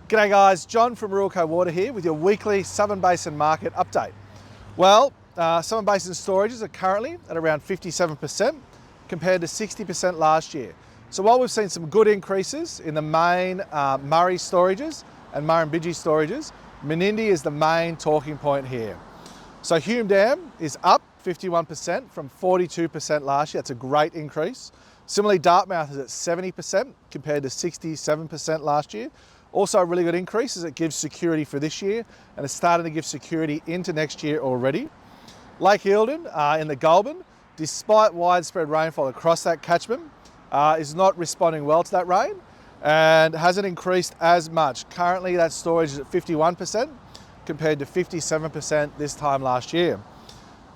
G'day guys, John from Ruralco Water here with your weekly Southern Basin market update. Well, Southern Basin storages are currently at around 57% compared to 60% last year. So while we've seen some good increases in the main Murray storages and Murrumbidgee storages, Menindee is the main talking point here. So Hume Dam is up 51% from 42% last year. That's a great increase. Similarly, Dartmouth is at 70% compared to 67% last year. Also a really good increase as it gives security for this year and it's starting to give security into next year already. Lake Eildon in the Goulburn, despite widespread rainfall across that catchment, is not responding well to that rain and hasn't increased as much. Currently that storage is at 51% compared to 57% this time last year.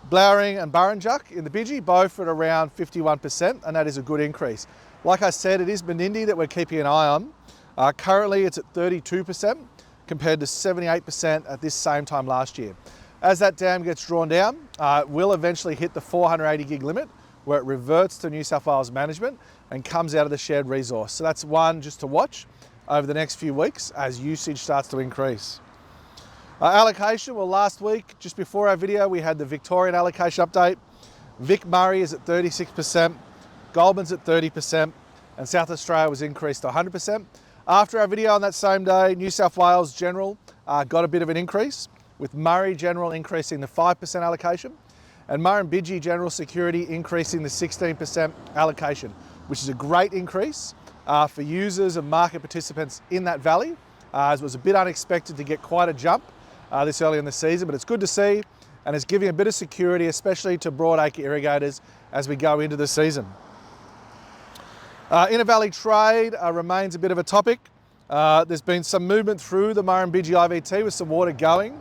Blowering and Burrinjuck in the Bidgie, both at around 51%, and that is a good increase. Like I said, it is Menindee that we're keeping an eye on. Currently it's at 32% compared to 78% at this same time last year. As that dam gets drawn down, it will eventually hit the 480 gig limit where it reverts to New South Wales management and comes out of the shared resource. So that's one just to watch over the next few weeks as usage starts to increase. Allocation, well last week, just before our video, we had the Victorian allocation update. Vic Murray is at 36%, Goulburn's at 30%, and South Australia was increased to 100%. After our video on that same day, New South Wales General got a bit of an increase, with Murray General increasing the 5% allocation, and Murrumbidgee General Security increasing the 16% allocation, which is a great increase for users and market participants in that valley, as it was a bit unexpected to get quite a jump this early in the season, but it's good to see, and it's giving a bit of security, especially to broadacre irrigators as we go into the season. Inner Valley trade remains a bit of a topic. There's been some movement through the Murrumbidgee IVT with some water going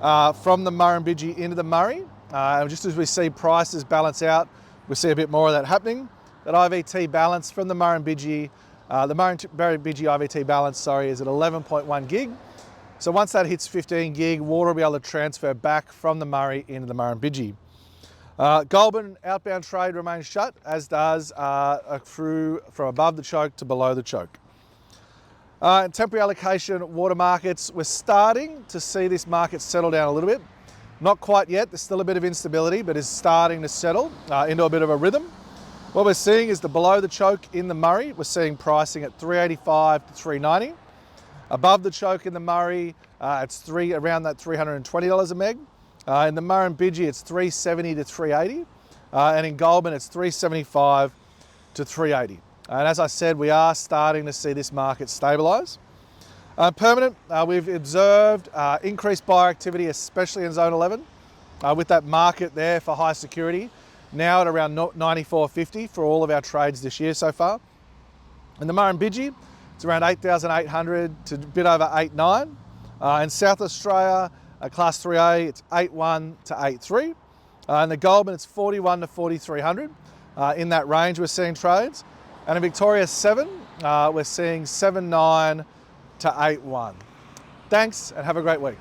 from the Murrumbidgee into the Murray. And just as we see prices balance out, we see a bit more of that happening. That IVT balance from the Murrumbidgee, IVT balance, is at 11.1 gig. So once that hits 15 gig, water will be able to transfer back from the Murray into the Murrumbidgee. Goulburn outbound trade remains shut, as does through from above the choke to below the choke. Temporary allocation water markets, we're starting to see this market settle down a little bit. Not quite yet, there's still a bit of instability, but is starting to settle into a bit of a rhythm. What we're seeing is the below the choke in the Murray, we're seeing pricing at 385 to 390. Above the choke in the Murray, it's around that $320 a meg. In the Murrumbidgee, it's 370 to 380, and in Goulburn, it's 375 to 380. And as I said, we are starting to see this market stabilise. Permanent, we've observed increased buyer activity, especially in Zone 11, with that market there for high security, now at around 94.50 for all of our trades this year so far. In the Murrumbidgee, it's around 8,800 to a bit over 8.9. In South Australia, Class 3A, it's 8.1 to 8.3. In the Goulburn, it's 41 to 4,300. In that range, we're seeing trades. And in Victoria 7, we're seeing 7.9 to 8.1. Thanks and have a great week.